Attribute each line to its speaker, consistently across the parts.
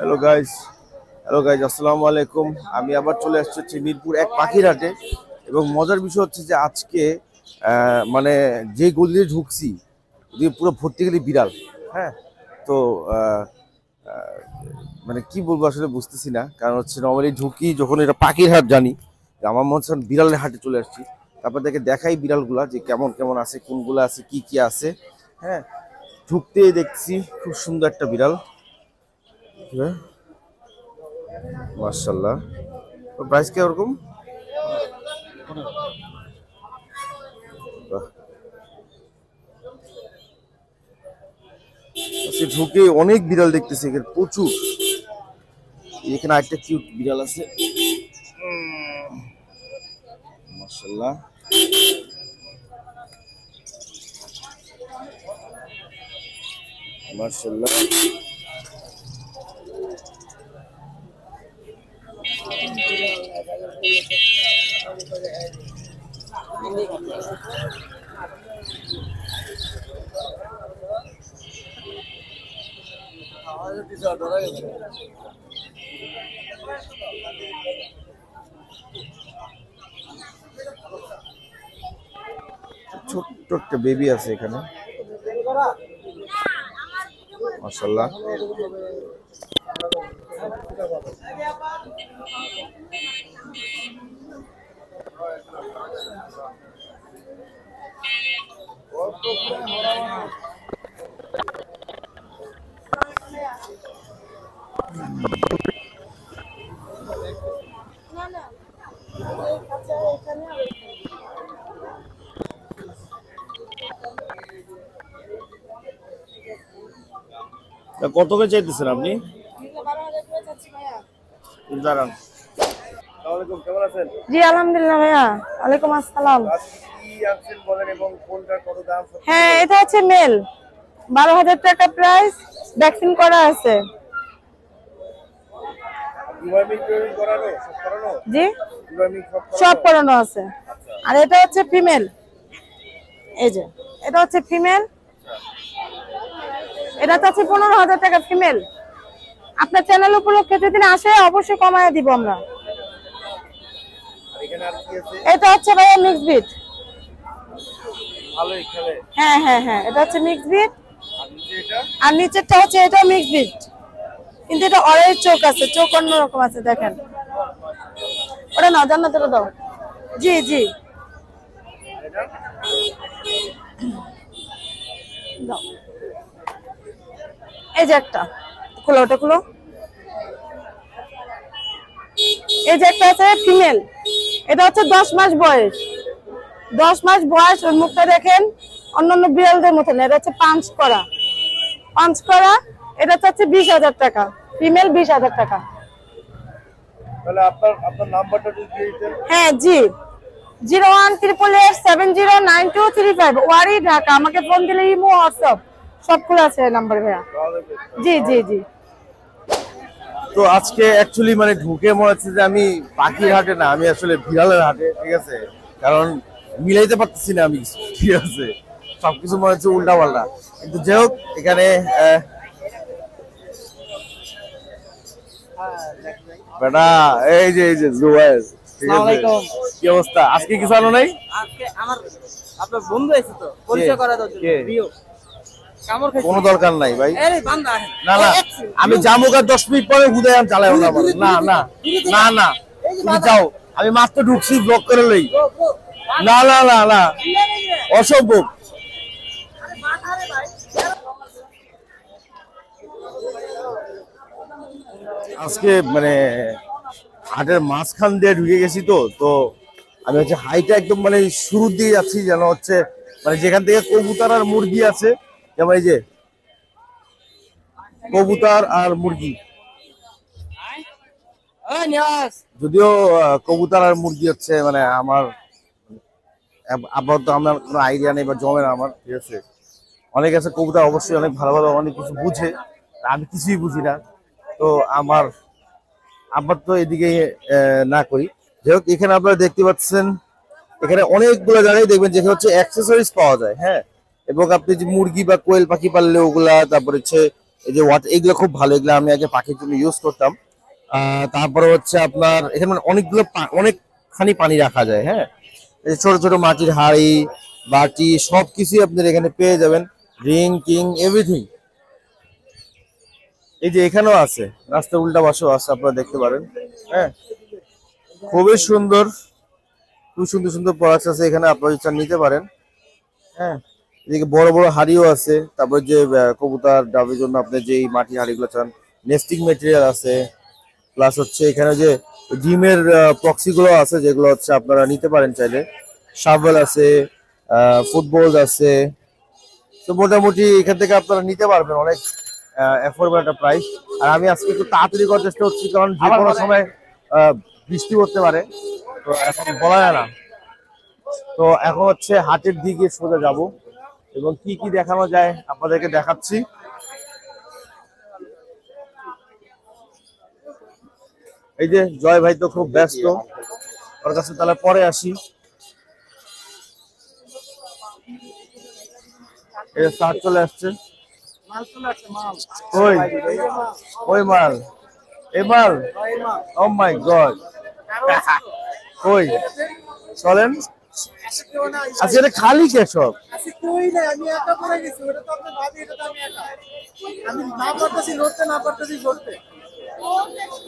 Speaker 1: Hello guys আসসালামু আলাইকুম। আমি আবার চলে আসছি মিরপুর এক পাখির হাটে এবং মজার বিষয় হচ্ছে যে আজকে মানে যে গলি দিয়ে ঢুকছি ওদিকে পুরো ভর্তি গেলি বিড়াল। হ্যাঁ, তো আহ, আহ, মানে কি বলবো আসলে বুঝতেছি না, কারণ হচ্ছে নর্মালি ঢুকি যখন এটা পাখির হাট জানি যে আমার মনে হচ্ছে বিড়ালের হাটে চলে আসছি। তারপর দেখে দেখাই বিড়ালগুলা যে কেমন কেমন আছে, কোনগুলো আছে, কি কি আছে। হ্যাঁ, ঢুকতেই দেখছি খুব সুন্দর একটা বিড়াল। হ্যাঁ, মার্শাল্লাহ। প্রাইস কি ওরকম? বাহ। আজকে ঢুকে অনেক বিড়াল দেখতেছি এখানে, প্রচুর। এখানে একটা কিউট বিড়াল আছে, মার্শাল্লাহ। মার্শাল্লাহ, ছোট্ট একটা বেবি আছে এখানে, মার্শাল্লাহ। কত করে চাইতেছেন আপনি? দাঁড়ান। কেমন আছেন?
Speaker 2: জি আলহামদুলিল্লাহ ভাইয়া। ওয়ালাইকুম আসসালাম। হ্যাঁ, এটা হচ্ছে মেল, 12,000 টাকা প্রাইস, ভ্যাকসিন করা আছে। জি, সব করানো আছে। আর এটা হচ্ছে ফিমেল, এই যে এটা হচ্ছে ফিমেল, এটা তো হচ্ছে 15,000 টাকা ফিমেল। আপনার চ্যানেল উপলক্ষে যদি আসে অবশ্যই কমায় দিব আমরা। এটা হচ্ছে ভাইয়া মিক্স ব্রিড। হ্যাঁ হ্যাঁ হ্যাঁ, এটা হচ্ছে মিক্স ব্রিড। আর নিচেরটা হচ্ছে এটা মিক্স ব্রিড, কিন্তু এটা অরেঞ্জ চোখ আছে, চোখ অন্যরকম আছে দেখেন। ওটা না, জান্নাত দাও। জি জি দাও। এই যে একটা খুলো, ওটা খুলো। এই যে একটা আছে ফিমেল, এটা হচ্ছে 10 মাস বয়স। 10 মাস বয়স, ওর মুখটা দেখেন অন্যান্য বিড়ালদের মতন। এটা হচ্ছে পাঞ্চ করা, পাঞ্চ করা। এটা হচ্ছে 20,000 টাকা ফিমেল, 20,000 টাকা।
Speaker 1: তাহলে আপনার নাম্বারটা যদি দিয়ে দিতেন।
Speaker 2: হ্যাঁ জি, 01888709235, ওয়ারি ঢাকা। আমাকে ফোন দিলে ইমো হোয়াটসঅ্যাপ সব খোলা আছে নাম্বার ভাইয়া। জি জি জি।
Speaker 1: তো আজকে অ্যাকচুয়ালি মানে ঢুকে মনে হচ্ছে যে আমি পাখির হাটে না, আমি আসলে বিড়ালের হাটে। ঠিক আছে, কারণ মিলাইতে পারতেছি না আমি, ঠিক আছে, সবকিছু মনে হচ্ছে উল্টা পাল্টা। কিন্তু যাই হোক, এখানে বেটা এই যে জুবাইর, ঠিক আছে, কি অবস্থা? আজকে কিছু আনো নাই?
Speaker 3: আজকে আমার আপনার বন্ধু আছে তো, পরিচয় করা দাও। প্রিয়
Speaker 1: কোনো দরকার নাই ভাই।
Speaker 3: না
Speaker 1: না, আমি জামুকার 10 মিনিট পরে হুদায় আমি চালাই না। না না না না, তুমি যাও, আমি মাত্র ঢুকছি, ব্লক করে লই। না না না না, অসম্ভব। আজকে মানে হাটের মাঝখান দিয়ে ঢুকে গেছি, তো আমি হচ্ছে হাইটা একদম মানে শুরুর দিকে যাচ্ছি, যেন হচ্ছে মানে যেখান থেকে কবুতর আর মুরগি আছে, যেমন এই যে কবুতর আর মুরগি। যদিও কবুতর আর মুরগি হচ্ছে মানে আমার আপাতত আমার কোনো আইডিয়া নেই বা জমে না আমার। ঠিক আছে, অনেক আছে কবুতর অবশ্যই অনেক ভালো ভালো অনেক কিছু বুঝে, আমি কিছুই বুঝি না। তো আমার আবার তো এদিকে না করি। যাই হোক, এখানে আপনারা দেখতে পাচ্ছেন এখানে অনেকগুলো জায়গায় দেখবেন যেখানে হচ্ছে অ্যাক্সেসরিজ পাওয়া যায়। হ্যাঁ, এবং আপনি যে মুরগি বা কোয়েল পাখি পাললে ওগুলা, তারপরে হচ্ছে এই যে ওয়াটার, এগুলো খুব ভালো, এগুলো আমি আগে পাখির জন্য ইউজ করতাম। তারপরে হচ্ছে আপনার এখানে মানে অনেকগুলো অনেকখানি পানি রাখা যায়। হ্যাঁ, এই যে ছোট ছোট মাটির হাঁড়ি, বাটি, সবকিছুই আপনার এখানে পেয়ে যাবেন, রিং কিং এভরিথিং। এই যে এখানেও আছে, রাস্তার উল্টা পাশেও আছে, আপনারা দেখতে পারেন। হ্যাঁ, খুবই সুন্দর, খুব সুন্দর সুন্দর প্রোডাক্ট আছে এখানে, আপনারা চান নিতে পারেন। হ্যাঁ, এদিকে বড় বড় হাড়িও আছে। তারপর যে কবুতর ডাবের জন্য আপনি যে মাটির হাড়িগুলো চান, নেস্টিং মেটেরিয়াল আছে। প্লাস হচ্ছে এখানে যে ডিমের প্রক্সি গুলো আছে, যেগুলো হচ্ছে আপনারা নিতে পারেন চাইলে। শাভেল আছে, ফুটবল আছে। তো মোটামুটি এখান থেকে আপনারা নিতে পারবেন অনেক অ্যাফোর্ডেবল একটা প্রাইস। আর আমি আজকে একটু তাড়াতাড়ি করার চেষ্টা করছি, কারণ যে কোনো সময় বৃষ্টি করতে পারে, তো এখন বলা যায় না। তো এখন হচ্ছে হাটের দিকে সোজা যাব এবং কি কি দেখানো যায় আপনাদেরকে দেখাচ্ছি। এই যে জয় ভাই তো খুব ব্যস্ত, ওর কাছে তাহলে পরে আসি। এই স্টার্ট চলে আসছে। ওই ওই মাল, এই মাল, ও মাই গড, ওই চলেন। আচ্ছা, এটা খালি কে সব?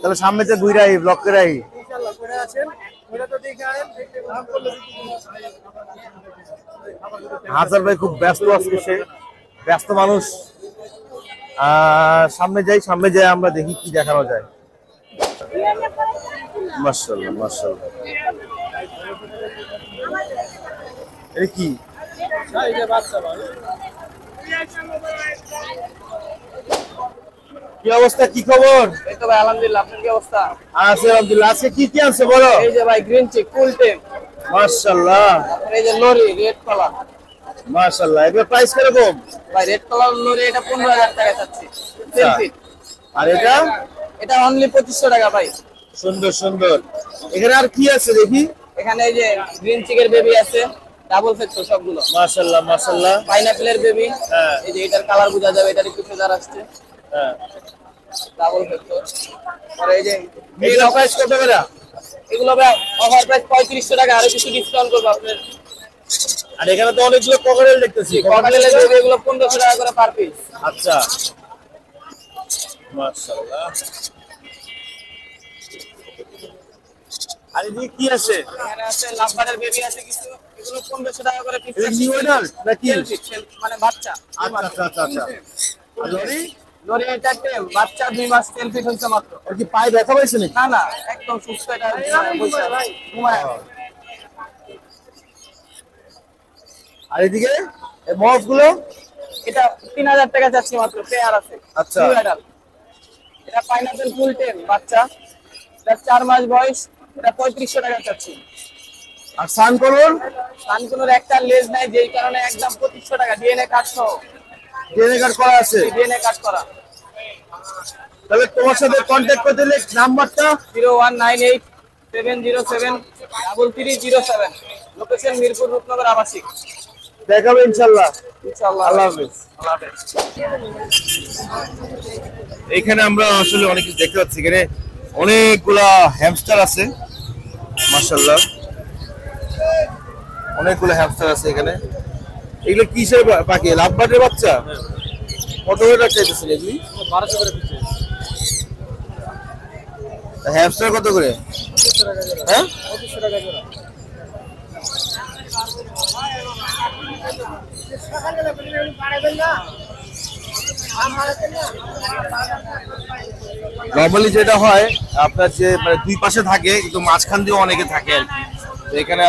Speaker 1: তাহলে সামনে যে ঘুরাই ব্লক করাই। হাসান ভাই খুব ব্যস্ত আজকে, সে ব্যস্ত মানুষ। সামনে যাই আমরা দেখি কি দেখানো যায়। মাশাআল্লাহ মাশাআল্লাহ, এটা কি? কি অবস্থা, কি খবর?
Speaker 3: এই তো ভাই আলহামদুলিল্লাহ, আপনার কি অবস্থা?
Speaker 1: আছে আলহামদুলিল্লাহ। আজকে কি কি আছে বলো?
Speaker 3: এই যে ভাই গ্রিন চিক ফুল টেম,
Speaker 1: মাশাআল্লাহ।
Speaker 3: এই যে লরি রেড কালার,
Speaker 1: মাশাআল্লাহ। এর প্রাইস কিরকম?
Speaker 3: ভাই রেড কালার লরি এটা 15,000 টাকা চাচ্ছি সেলফি।
Speaker 1: আর এটা
Speaker 3: অনলি 2500 টাকা ভাই।
Speaker 1: সুন্দর সুন্দর। এখানে আর কি আছে দেখি?
Speaker 3: এখানে এই যে গ্রিন চিকের বেবি আছে, ডাবল ফেক্টর সবগুলো।
Speaker 1: মাশাআল্লাহ মাশাআল্লাহ।
Speaker 3: পাইনাপেলের বেবি,
Speaker 1: হ্যাঁ,
Speaker 3: এই যে এটার কালার বোঝা যাবে, এটার একটু ফেদার আসছে।
Speaker 1: হ্যাঁ,
Speaker 3: ডাবল ফেক্টর। আর এই যে
Speaker 1: এগুলো প্রাইস কত করে?
Speaker 3: এগুলো ভাই অফার প্রাইস 3500 টাকা, আর কিছু ডিসকাউন্ট করব আপনাদের।
Speaker 1: আর এখানে তো অনেকগুলো কভারেল দেখতেছি।
Speaker 3: ককাটেলের বেবি এগুলো 1500 টাকা করে পার পিস।
Speaker 1: আচ্ছা, মাশাআল্লাহ। আর এদিকে কি আছে?
Speaker 3: এখানে আছে লাভবারের বেবি আছে কিছু, এগুলো 1500 টাকা করে পিস।
Speaker 1: এটা নিউ অ্যাডাল্ট নাকি?
Speaker 3: মানে বাচ্চা।
Speaker 1: আচ্ছা আচ্ছা আচ্ছা। আর লরি?
Speaker 3: লরি এটা টেম, বাচ্চা 2 মাস তেল ফিট হইছে মাত্র।
Speaker 1: ওর কি পায়ে ব্যথা পাইছে নাকি?
Speaker 3: না না, একদম সুস্থ, এটা ঘুমায়।
Speaker 1: আর এদিকে মফ গুলো?
Speaker 3: এটা 3000 টাকা যাচ্ছে মাত্র, পেয়ার আছে।
Speaker 1: আচ্ছা।
Speaker 3: New adult. এটা পাইনাপল ফুল টেম বাচ্চা, এটা 4 মাস বয়স, এটা 3500 টাকা যাচ্ছে।
Speaker 1: আর সানকোলর?
Speaker 3: সানকুনোর একটা লেজ নাই, যেই কারণে একদম 2500 টাকা, ডিএনএ কার্ড সহ।
Speaker 1: ডিএনএ কার্ড করা আছে?
Speaker 3: ডিএনএ কার্ড করা।
Speaker 1: তাহলে তোমার সাথে কন্ট্যাক্ট করতে হলে নাম্বারটা?
Speaker 3: 0198 707 3307, লোকেশন মিরপুর রূপনগর আবাসিক।
Speaker 1: দেখাবো ইনশাআল্লাহ।
Speaker 3: ইনশাআল্লাহ।
Speaker 1: আল্লাহ হাফেজ।
Speaker 3: আল্লাহ হাফেজ।
Speaker 1: এখানে আমরা আসলে অনেক কিছু দেখতে পাচ্ছি। এখানে অনেকগুলা হ্যামস্টার আছে, মাশাআল্লাহ, অনেকগুলো হ্যামস্টার আছে এখানে। এগুলো কিসের পাখি? লাভবার্ডের বাচ্চা? কত করে চাইতেছেন এগুলি?
Speaker 3: 1200 করে পিস।
Speaker 1: হ্যামস্টার কত করে? হ্যাঁ,
Speaker 3: 2500 টাকা জোড়া।
Speaker 1: নরমালি যেটা হয় আপনার যে মানে দুই পাশে থাকে, কিন্তু মাঝখান দিয়েও অনেকে থাকে আর কি। তো এখানে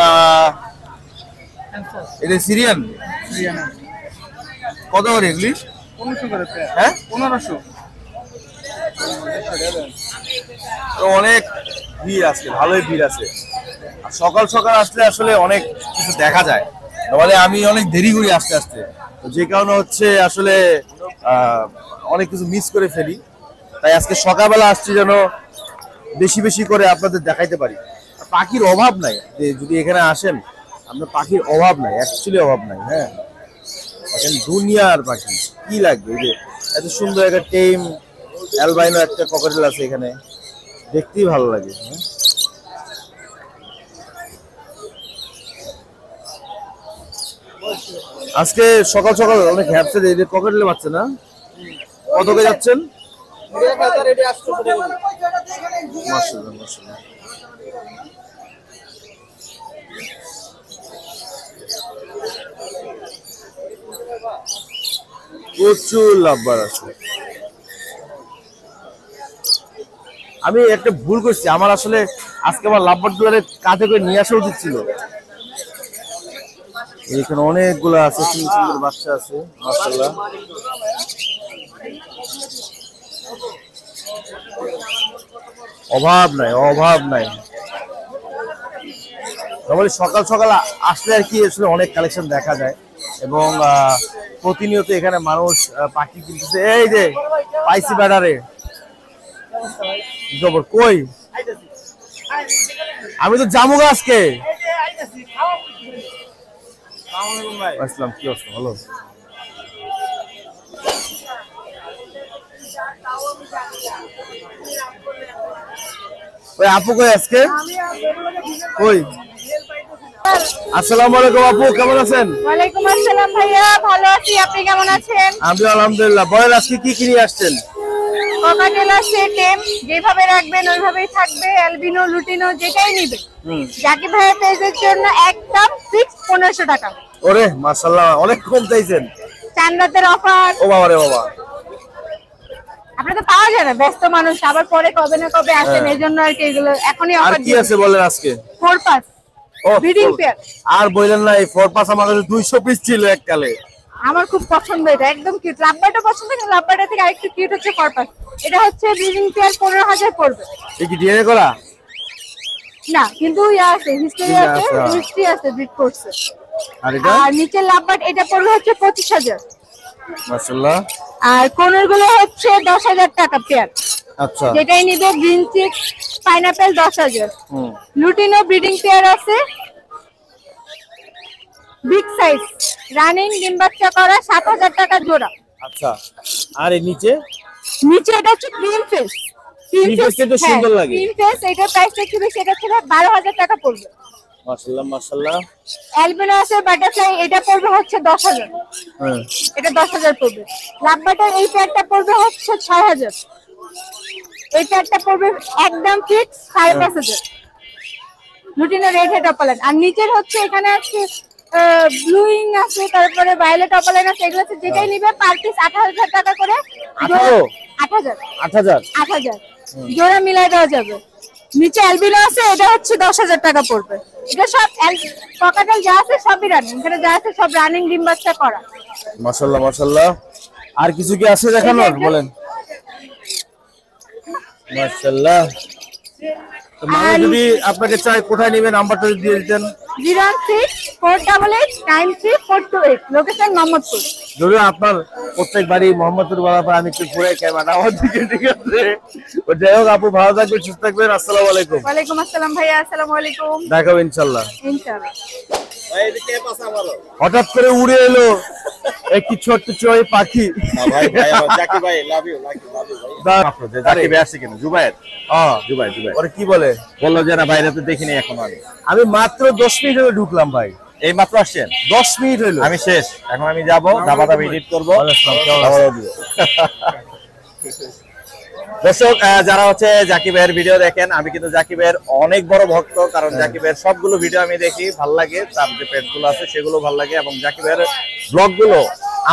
Speaker 1: এটা সিরিয়ান কত করে এগুলি?
Speaker 3: 1500 করে পেয়ার।
Speaker 1: হ্যাঁ,
Speaker 3: 1500।
Speaker 1: তো অনেক ভিড় আছে, ভালোই ভিড় আছে। আর সকাল সকাল আসলে আসলে অনেক কিছু দেখা যায়। তাহলে আমি অনেক দেরি করি আসতে আসতে, তো যে কারণে হচ্ছে আসলে অনেক কিছু মিস করে ফেলি। তাই আজকে সকালবেলা আসছি যেন বেশি বেশি করে আপনাদের দেখাইতে পারি। পাখির অভাব নাই, যে যদি এখানে আসেন আপনার পাখির অভাব নাই, অ্যাকচুয়ালি অভাব নাই। হ্যাঁ, এখন দুনিয়ার পাখি কি লাগবে, এই যে এত সুন্দর একটা টেম অ্যালবাইনো একটা ককাটেল আছে এখানে, দেখতেই ভালো লাগে। আজকে সকাল সকাল অনেক হ্যাপসে এই যে ককাটেল বাচ্চা না, কত করে যাচ্ছেন? মাশাআল্লাহ মাশাআল্লাহ। প্রচুর লাভবার আছে। আমি একটা ভুল করছি, আমার আসলে আজকে আমার লাভবার গুলো কাঁধে করে নিয়ে আসা উচিত ছিল। এখানে অনেকগুলো আছে, সুন্দর সুন্দর বাচ্চা আছে মাশাআল্লাহ। অভাব নাই, অভাব নাই। তাহলে সকাল সকাল আসলে আর কি আসলে অনেক কালেকশন দেখা যায় এবং প্রতিনিয়ত এখানে মানুষ পাখি কিনতেছে। এই যে পাইসি ব্যাটারে খবর কই, আমি তো জামুগা আজকে। আসসালাম, কি অবস্থা? ভালো। ওই আপু কই আজকে? কই? আসসালামু আলাইকুম আপু, কেমন আছেন?
Speaker 2: ওয়ালাইকুম আসসালাম ভাইয়া, ভালো আছি, আপনি কেমন আছেন?
Speaker 1: আমি আলহামদুলিল্লাহ। বলেন আজকে কি কিনে আসছেন?
Speaker 2: ককাটেল আছে, টেম, যেভাবে রাখবেন ওইভাবেই থাকবে, অ্যালবিনো লুটিনো যেটাই নেবে। জাকির ভাইয়া পেজের জন্য একদম ফিক্স 1500 টাকা।
Speaker 1: ওরে মাশাআল্লাহ, অনেক কম চাইছেন।
Speaker 2: চান্দাতের অফার।
Speaker 1: ও বাবা রে বাবা,
Speaker 2: আপনি তো পাওয়া যায় না, ব্যস্ত মানুষ, আবার পরে কবে না কবে আসেন, এইজন্য আর কি এগুলো এখনই
Speaker 1: আর
Speaker 2: অফার
Speaker 1: কি আছে বলেন আজকে?
Speaker 2: 4 পাস ব্রিডিং পেয়ার।
Speaker 1: আর বলেন না, এই 4 পাস আমার কাছে 200 পিস ছিল এককালে।
Speaker 2: আমার খুব পছন্দ, এটা একদম কিউট। লাভবারটা পছন্দ, কিন্তু লাভবারটা থেকে আরেকটু কিউট হচ্ছে 4 পাস। এটা হচ্ছে ব্রিডিং পেয়ার 15000 পড়বে।
Speaker 1: এই কি ডিএনএ করা?
Speaker 2: না, কিন্তু ইয়া আছে, হিস্টরি আছে, হিস্টরি আছে, ব্রিড করছে।
Speaker 1: আর এটা?
Speaker 2: আর নিচে লাভবার্ড এটা পড়বে হচ্ছে 25000।
Speaker 1: মাশাআল্লাহ।
Speaker 2: আর কোনর গুলো হচ্ছে 10000 টাকা পেয়ার।
Speaker 1: আচ্ছা,
Speaker 2: যেটাই নিবে green cheek pineapple 10000। Lutino breeding pair আছে, বিগ সাইজ রানিং ডিম বাচ্চা করা 7000 টাকা জোড়া।
Speaker 1: আচ্ছা। আর এই নিচে?
Speaker 2: নিচে এটা হচ্ছে ক্রিম ফেস।
Speaker 1: ক্রিম ফেসটা তো সুন্দর লাগে।
Speaker 2: ক্রিম ফেস এটার প্রাইসটা একটু বেশি, এটা ছিল 12000 টাকা পড়বে।
Speaker 1: মাশাআল্লাহ মাশাআল্লাহ।
Speaker 2: অ্যালবিনো আছে বাটারফ্লাই, এটা পড়বে হচ্ছে 10000।
Speaker 1: হ্যাঁ,
Speaker 2: এটা 10000 পড়বে। লাভবাটার এই প্যাকটা পড়বে হচ্ছে 6000। এই প্যাকটা পড়বে একদম fix 5500। Lutino red head opaline. আর নিচের হচ্ছে এখানে আছে ব্লুইং আছে, তারপরে ভায়োলেট অপালান আছে, এগুলো আছে যেটাই নিবে পার পিস 8000 টাকা করে। 8000 জোড়া মিলাই দেওয়া যাবে। নিচে অ্যালবিনো আছে, এটা হচ্ছে 10000 টাকা পড়বে। এটা সব ককাটেল যা আছে সবই রানিং, এখানে যা আছে সব রানিং ডিম বাচ্চা করা।
Speaker 1: মাশাআল্লাহ মাশাআল্লাহ। আর কিছু কি আছে দেখানোর? বলেন। মাশাআল্লাহ। তো মানুষ যদি আপনাকে চায়, কোথায় নেবেন? নাম্বারটা যদি দিয়ে দিতেন।
Speaker 2: 06488933428, লোকেশন মোহাম্মদপুর।
Speaker 1: যদি আপনার প্রত্যেক বাড়ি মোহাম্মদপুর বলার পর আমি একটু ঘুরে ক্যামেরা আমার দিকে, ঠিক আছে? ও যাই হোক আপু, ভালো থাকবেন, সুস্থ থাকবেন। আসসালামু আলাইকুম।
Speaker 2: ওয়ালাইকুম আসসালাম ভাইয়া, আসসালামু আলাইকুম।
Speaker 1: দেখাবো ইনশাআল্লাহ।
Speaker 2: ইনশাআল্লাহ।
Speaker 1: হঠাৎ করে উড়ে এলো একটি ছোট্ট চড়ুই পাখি।
Speaker 4: জাকির ভাই লাভ ইউ জাকির ভাই আসছে কেন? জুবায়ের
Speaker 1: ওরে কি বলে?
Speaker 4: বললো যে না বাইরে তো দেখিনি এখন।
Speaker 1: আমি মাত্র 10 মিনিট হলো ঢুকলাম ভাই,
Speaker 4: এই মাত্র আসছেন?
Speaker 1: 10 মিনিট হলো।
Speaker 4: আমি শেষ, এখন আমি যাবো দাবা এডিট করবো। দর্শক যারা হচ্ছে জাকির ভাইয়ের ভিডিও দেখেন, আমি কিন্তু জাকির ভাইয়ের অনেক বড় ভক্ত, কারণ জাকির ভাইয়ের সবগুলো ভিডিও আমি দেখি, ভাল লাগে। তার যে পেট গুলো আছে সেগুলো ভাল লাগে, এবং জাকির ভাইয়ের ব্লগ গুলো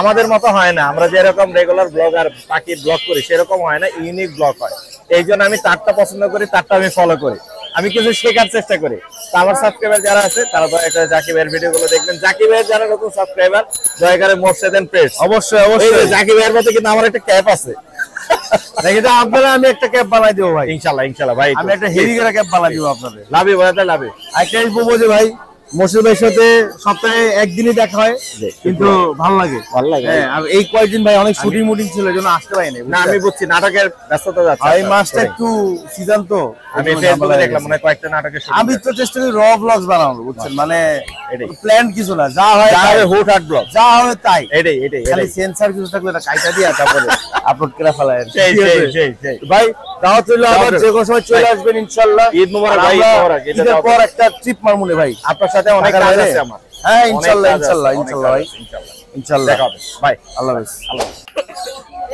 Speaker 4: আমাদের মতো হয় না। আমরা যেরকম রেগুলার ব্লগার পাখির ব্লগ করি সেরকম হয় না, ইউনিক ব্লগ হয়। এই জন্য আমি তারটা পছন্দ করি, তারটা আমি ফলো করি, আমি কিছু শেখার চেষ্টা করি। তো আমার সাবস্ক্রাইবার যারা আছে তারা দয়া করে জাকির ভাইয়ের ভিডিও গুলো দেখবেন। জাকির ভাইয়ের যারা নতুন সাবস্ক্রাইবার, দয়া করে মোর্শেদ এন্ড প্রেস।
Speaker 1: অবশ্যই অবশ্যই।
Speaker 4: জাকির ভাইয়ের মতো কিন্তু আমার একটা ক্যাপ আছে,
Speaker 1: আপনারা আমি একটা ক্যাপ বানাই দেবো ভাই,
Speaker 4: ইনশাআল্লাহ ইনশাআল্লাহ ভাই।
Speaker 1: আমি একটা হেভি করে ক্যাপ বানাই দেবো আপনাদের।
Speaker 4: লাভি ভাই, লাভি
Speaker 1: একটা বলবো যে ভাই মোর্শেদ ভাইয়ের সাথে সপ্তাহে একদিনই দেখা হয়, কিন্তু ভালো লাগে। হ্যাঁ, আর এই কয়েকদিন ভাই অনেক শুটিং মুটিং ছিল, এজন্য আসতে পারিনি।
Speaker 4: না আমি বুঝছি নাটকের ব্যস্ততা যাচ্ছে।
Speaker 1: এই মাসটা একটু সিজন তো,
Speaker 4: আমি ফেসবুকে দেখলাম মনে হয় কয়েকটা নাটকের শুটিং।
Speaker 1: আমি তো চেষ্টা করি র ব্লগস বানানোর, বুঝছেন, মানে প্ল্যান কিছু না, যা হয়
Speaker 4: হুটহাট ব্লগ,
Speaker 1: যা হবে তাই।
Speaker 4: এটাই
Speaker 1: খালি সেন্সর কিছু থাকলে এটা কাইটা দিয়া তারপরে আপলোড করে ফেলায়।
Speaker 4: সেই
Speaker 1: ভাই দাওয়াত হইলো, আবার যে কোনো সময় চলে আসবেন ইনশাআল্লাহ।
Speaker 4: ঈদ মোবারক ভাই, ঈদ মোবারক।
Speaker 1: ঈদের পর একটা ট্রিপ মারমুনে ভাই,
Speaker 4: আপনার সাথে অনেক কাজ আছে আমার।
Speaker 1: হ্যাঁ ইনশাআল্লাহ ভাই, ইনশাআল্লাহ
Speaker 4: দেখা হবে ভাই।
Speaker 1: আল্লাহ হাফেজ।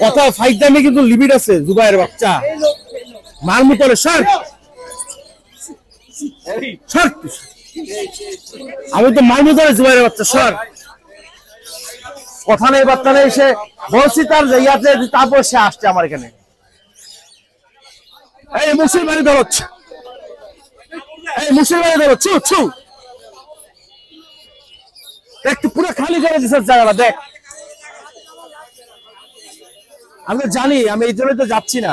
Speaker 1: কথা ফাইট দামে কিন্তু লিমিট আছে। জুবাইর বাচ্চা মারমু তোরে, সর সর, আমি তো মারমু তোরে জুবাইর বাচ্চা, সর। কথা নেই বার্তা নেই, সে বলছি তার ইয়াতে, তারপর সে আসছে আমার এখানে। এই মুসলিম বাড়ি ধরছ, এই মুসলিম বাড়ি ধরছ, ছু ছু দেখ, তুই পুরো খালি করে দিস জায়গাটা, দেখ। আমি তো জানি, আমি এই জন্যই তো যাচ্ছি না।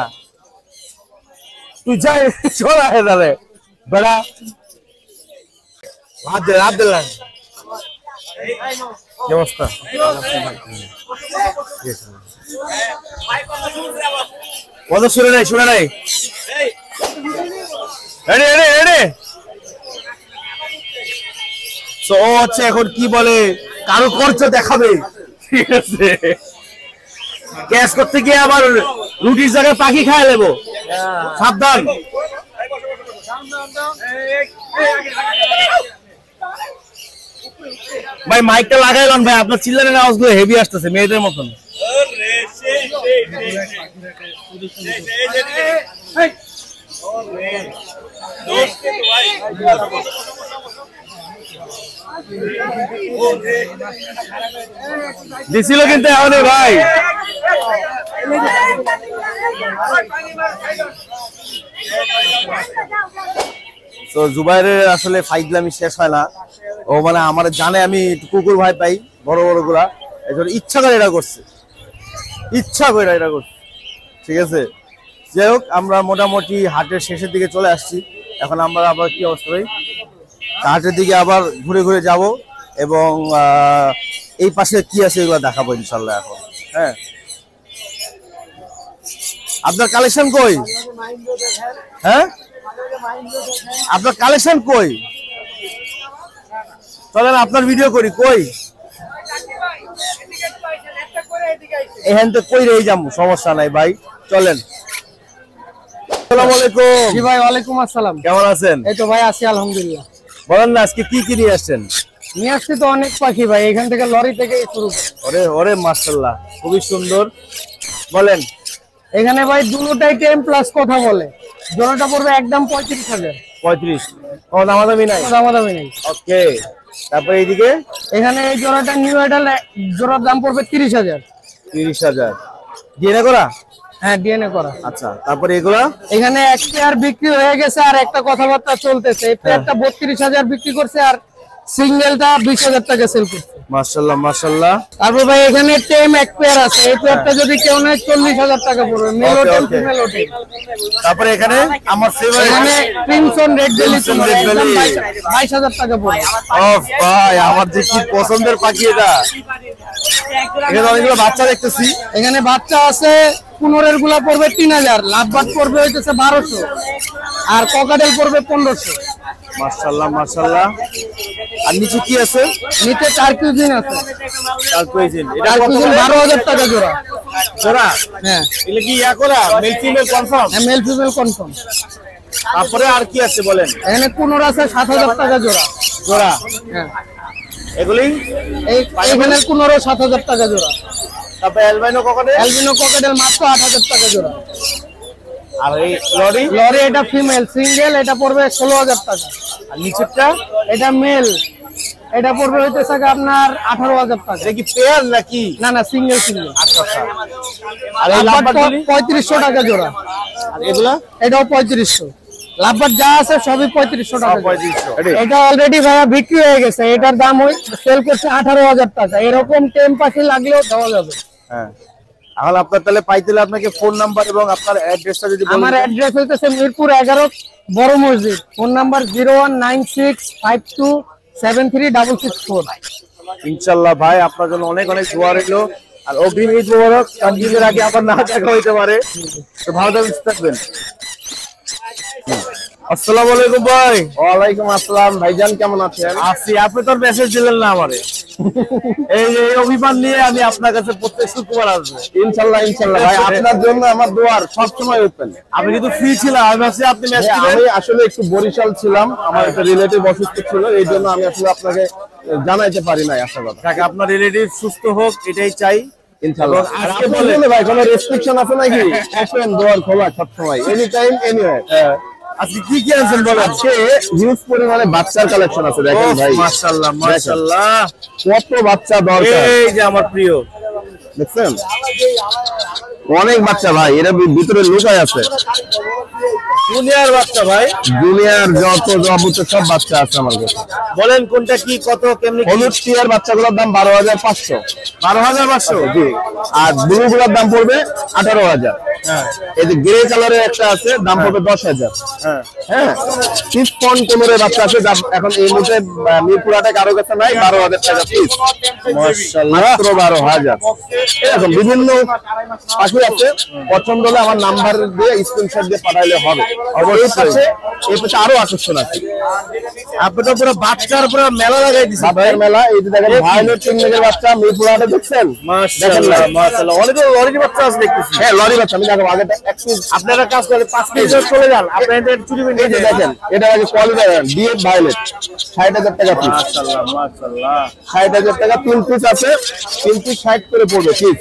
Speaker 1: তুই যাই চল আহে দাঁড়ে বেড়া, আব্দুল্লাহ কি অবস্থা? কত শুনে নাই, শুনে নাই। ও হচ্ছে এখন কি বলে, কারো খরচ দেখাবে, ঠিক আছে? ক্যাশ করতে গিয়ে আবার রুটির জায়গায় পাখি খায় নেবো, সাবধান। ভাই মাইকটা লাগাইলাম ভাই, আপনার চিল্লানের আওয়াজগুলো হেভি আসতেছে মেয়েদের মতন। দিছিল কিন্তু এখন ভাই, তো জুবাইরের আসলে ফাইজলামি শেষ হয় না। ও মানে আমার জানে আমি কুকুর ভাই পাই বড় বড় গুলা, এই জন্য ইচ্ছা করে এটা করছে, ইচ্ছা করে এটা করছে, ঠিক আছে? যাই হোক, আমরা মোটামুটি হাটের শেষের দিকে চলে আসছি। এখন আমরা আবার কি অবস্থা ভাই, হাটের দিকে আবার ঘুরে ঘুরে যাব এবং এই পাশে কি আছে এগুলো দেখাবো ইনশাল্লাহ এখন। হ্যাঁ, আপনার কালেকশন কই? হ্যাঁ, আপনার কালেকশন কই? চলেন আপনার ভিডিও করি। কই এখান তো কই রয়ে যাবো, সমস্যা নাই ভাই, চলেন। আসসালামু আলাইকুম।
Speaker 3: জি ভাই, ওয়ালাইকুম আসসালাম।
Speaker 1: কেমন আছেন?
Speaker 3: এই তো ভাই আছি আলহামদুলিল্লাহ।
Speaker 1: বলেন না আজকে কি কি নিয়ে আসছেন?
Speaker 3: নিয়ে আসছি তো অনেক পাখি ভাই, এখান থেকে লরি থেকে শুরু।
Speaker 1: ওরে ওরে মাশাআল্লাহ, খুবই সুন্দর। বলেন।
Speaker 3: এখানে ভাই দুটোটাই টেম প্লাস কথা বলে, জোড়াটা পড়বে একদম 35,000।
Speaker 1: 35? কোনো দামাদামি নাই?
Speaker 3: দামাদামি নেই।
Speaker 1: ওকে, তারপরে এইদিকে
Speaker 3: এখানে এই জোড়াটা নিউ এডাল, জোড়ার দাম পড়বে 30,000।
Speaker 1: 30,000 ডিএনএ করা?
Speaker 3: হ্যাঁ, ডিএনএ করা।
Speaker 1: আচ্ছা, তারপরে এগুলা
Speaker 3: এখানে এক পেয়ার বিক্রি হয়ে গেছে আর একটা কথাবার্তা চলতেছে। এই পেয়ারটা 32,000 বিক্রি করছে আর সিঙ্গেলটা 20,000 টাকা সেল করছে।
Speaker 1: মাশাআল্লাহ মাশাআল্লাহ।
Speaker 3: তারপর ভাই এখানে টেম এক পেয়ার আছে, এই পেয়ারটা যদি কেউ নেয় 40,000 টাকা পড়বে, মেল টেম ফিমেল টেম।
Speaker 1: তারপরে এখানে আমার ফেভারিট
Speaker 3: এখানে ক্রিমসন রেড বেলি 22,000 টাকা পড়বে।
Speaker 1: ও ভাই, আমার যে কি পছন্দের পাখি এটা। এখানে অনেকগুলো বাচ্চা দেখতেছি।
Speaker 3: এখানে বাচ্চা আছে, 15 গুলা পড়বে 3,000, লাভবাট পড়বে হইতেছে 1200 আর ককাটেল পড়বে 1500।
Speaker 1: মাশাআল্লাহ মাশাআল্লাহ। আর নিচে কি আছে?
Speaker 3: নিচে টার্কিউজিন আছে।
Speaker 1: টার্কুইজিন, এটা
Speaker 3: টার্কিউজিন 12,000 টাকা জোড়া।
Speaker 1: জোড়া?
Speaker 3: হ্যাঁ।
Speaker 1: এগুলো কি ইয়া করা মেল ফিমেল কনফার্ম?
Speaker 3: হ্যাঁ, মেল ফিমেল কনফার্ম।
Speaker 1: তারপরে আর কি আছে বলেন?
Speaker 3: এখানে 15 আছে 7,000 টাকা জোড়া।
Speaker 1: জোড়া?
Speaker 3: হ্যাঁ।
Speaker 1: এগুলি
Speaker 3: এখানে 15 7,000 টাকা জোড়া।
Speaker 1: তারপরে অ্যালবাইনো ককাটেল?
Speaker 3: অ্যালবিনো ককাটেল মাত্র 8,000 টাকা জোড়া।
Speaker 1: আর এই লরি?
Speaker 3: লরি এটা ফিমেল সিঙ্গেল, এটা পড়বে 16,000 টাকা।
Speaker 1: আর নিচেরটা?
Speaker 3: এটা মেল, এটা পড়বে হইতেছে আপনার 18,000 টাকা।
Speaker 1: এটা কি পেয়ার নাকি?
Speaker 3: না না, সিঙ্গেল সিঙ্গেল।
Speaker 1: আচ্ছা আচ্ছা। আর এই লাভবারগুলি?
Speaker 3: 3500 টাকা জোড়া।
Speaker 1: আর এগুলা?
Speaker 3: এটাও 3500। লাভবাট যা আছে সবই 3500 টাকা।
Speaker 1: 3500।
Speaker 3: এটা অলরেডি ভাইয়া বিক্রি হয়ে গেছে, এটার দাম ওই সেল করছে 18,000 টাকা। এরকম টেম পাখি লাগলেও দেওয়া যাবে।
Speaker 1: হ্যাঁ, এখন আপনার তাহলে পাইতে হলে আপনাকে ফোন নাম্বার এবং আপনার অ্যাড্রেসটা যদি বলেন।
Speaker 3: আমার অ্যাড্রেস হইতেছে মিরপুর 11 বড় মসজিদ। Phone number 7364।
Speaker 4: ইনশাআল্লাহ ভাই আপনার জন্য অনেক অনেক দোয়া রইলো। আর অগ্রিম ঈদ মোবারক, কারণ ঈদের আগে আবার না দেখা হইতে পারে। তো ভালো থাকবেন। আসসালামু আলাইকুম ভাই।
Speaker 1: ওয়ালাইকুম আসসালাম ভাইজান, কেমন আছেন?
Speaker 4: আছি। আপনি তো মেসেজ দিলেন না আমারে। এই অভিমান নিয়ে আমি আপনার কাছে প্রত্যেক শুক্রবার আসবো।
Speaker 1: ইনশাআল্লাহ ইনশাআল্লাহ ভাই, আপনার জন্য আমার দোয়ার সব সময় ওপেন।
Speaker 4: আমি কিন্তু ফ্রি ছিলাম, আমি ভাবছি আপনি মেসেজ
Speaker 1: আমি
Speaker 4: দিবেন।
Speaker 1: আসলে একটু বরিশাল ছিলাম, আমার একটা রিলেটিভ অসুস্থ ছিল, এই জন্য আমি আসলে আপনাকে জানাইতে পারি নাই। আশা করি
Speaker 4: কাকা আপনার রিলেটিভ সুস্থ হোক, এটাই চাই
Speaker 1: ইনশাআল্লাহ। আর
Speaker 4: আজকে
Speaker 1: আপনি বলেন ভাই, কোনো রেস্ট্রিকশন আছে নাকি? ওপেন দোয়ার খোলা সব সময়, এনি টাইম এনিওয়্যার।
Speaker 4: আজকে কি কি আনছেন বলেন?
Speaker 1: আজকে হিউজ পরিমাণে বাচ্চার কালেকশন আছে, দেখেন ভাই।
Speaker 4: মাশাআল্লাহ মাশাআল্লাহ,
Speaker 1: কত বাচ্চা দরকার,
Speaker 4: এই যে আমার প্রিয়।
Speaker 1: দেখছেন অনেক বাচ্চা ভাই, এর ভিতরে লুকায় আছে
Speaker 4: দুনিয়ার বাচ্চা ভাই,
Speaker 1: দুনিয়ার যত যাবতীয় সব বাচ্চা আছে আমার কাছে।
Speaker 4: বলেন কোনটা কি কত কেমনি?
Speaker 1: হলুদ টিয়ার বাচ্চাগুলোর দাম 12,500।
Speaker 4: 12,500?
Speaker 1: জি। আর ব্লু গুলোর দাম পড়বে 18,000।
Speaker 4: হ্যাঁ
Speaker 1: এই যে গ্রে কালারের একটা আছে, দাম পড়বে 10,000।
Speaker 4: হ্যাঁ
Speaker 1: হ্যাঁ, চিপকন কোমরের বাচ্চা আছে, দাম এখন এই মুহূর্তে মিরপুরাটা কারো কাছে নাই, 12,000 টাকা পিস।
Speaker 4: মাশাআল্লাহ,
Speaker 1: মাত্র 12,000। এরকম বিভিন্ন পাখি আছে, পছন্দ হলে আমার নাম্বার দিয়ে স্ক্রিনশট দিয়ে পাঠাইলে হবে। এই পাশে আরো আকর্ষণ আছে।
Speaker 4: আপনি তো পুরো বাচ্চার পুরো মেলা লাগাই দিছেন ভাই।
Speaker 1: বাচ্চার মেলা, এই যে দেখেন ভায়োলেট চিংড়ির বাচ্চা মিরপুরাটা দেখছেন?
Speaker 4: মাশাআল্লাহ মাশাআল্লাহ, অনেক লরি বাচ্চা আছে দেখতেছি।
Speaker 1: হ্যাঁ, লরি বাচ্চা। আমি দেখো আগে
Speaker 4: আপনারা কাজ করে 5 মিনিট চলে যান, আপনাদের চুরি করে
Speaker 1: এই যে দেখেন, এটা আগে কোয়ালিটি ডিএফ ভায়োলেট, 60,000 টাকা পিস।
Speaker 4: মাশাআল্লাহ মাশাআল্লাহ,
Speaker 1: 60,000 টাকা 3 পিস আছে, 3 পিস 60 করে পড়বে পিস।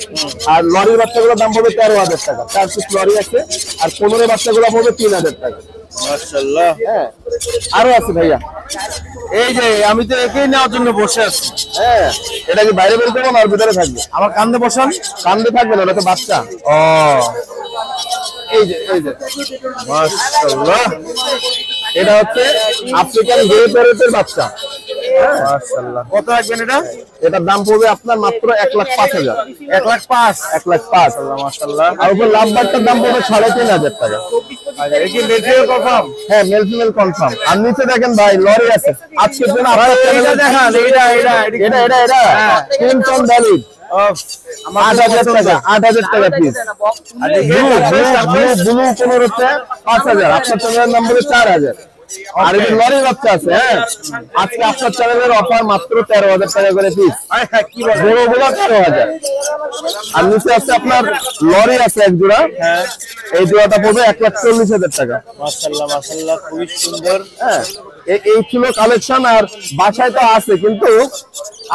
Speaker 1: আর লরির বাচ্চাগুলোর দাম পড়বে 13,000 টাকা, 4 পিস লরি আছে। আর 15 বাচ্চাগুলো পড়বে 3,000 টাকা।
Speaker 4: মাশাআল্লাহ।
Speaker 1: হ্যাঁ, আরো আছে ভাইয়া।
Speaker 4: এই যে আমি তো একেই নেওয়ার জন্য বসে আছি।
Speaker 1: হ্যাঁ, এটা কি বাইরে বের করবো না আর ভিতরে থাকবে?
Speaker 4: আমার কান্দে বসান।
Speaker 1: কান্দে থাকবে না, ওটা তো বাচ্চা।
Speaker 4: ও
Speaker 1: এই যে
Speaker 4: মাশাআল্লাহ,
Speaker 1: এটা হচ্ছে আফ্রিকান গ্রে প্যারটের বাচ্চা।
Speaker 4: মাশাআল্লাহ। কত রাখবেন এটা?
Speaker 1: এটার দাম পড়বে আপনার মাত্র 1,05,000।
Speaker 4: 1,05,000।
Speaker 1: 1,05,000।
Speaker 4: মাশাআল্লাহ।
Speaker 1: আর উপর লাভ বাচ্চার দাম পড়বে 3,500 টাকা।
Speaker 4: আচ্ছা, এই কি মেটেরিয়াল কনফার্ম?
Speaker 1: হ্যাঁ, মেল ফিমেল কনফার্ম। আর নিচে দেখেন ভাই, লরি আছে আজকের জন্য।
Speaker 4: এইটা দেখান,
Speaker 1: এটা ক্রিমসন ভ্যালি, 8,000 টাকা, 8,000 টাকা পিস। ব্লু 15 5,000, আপনার চ্যানেলের নম্বরে 4,000। আর এই লরি বাচ্চা আছে। হ্যাঁ, আজকে আপনার চ্যানেলের অফার মাত্র 13,000 টাকা করে পিস।
Speaker 4: কি বলেন?
Speaker 1: বড়গুলো 13,000। আর নিচে আছে আপনার লরি আছে এক জোড়া, এই জোড়াটা পড়বে 1,40,000 টাকা।
Speaker 4: মাশাআল্লাহ মাশাআল্লাহ, খুবই সুন্দর।
Speaker 1: হ্যাঁ, এই ছিল কালেকশন। আর বাসায় তো আছে, কিন্তু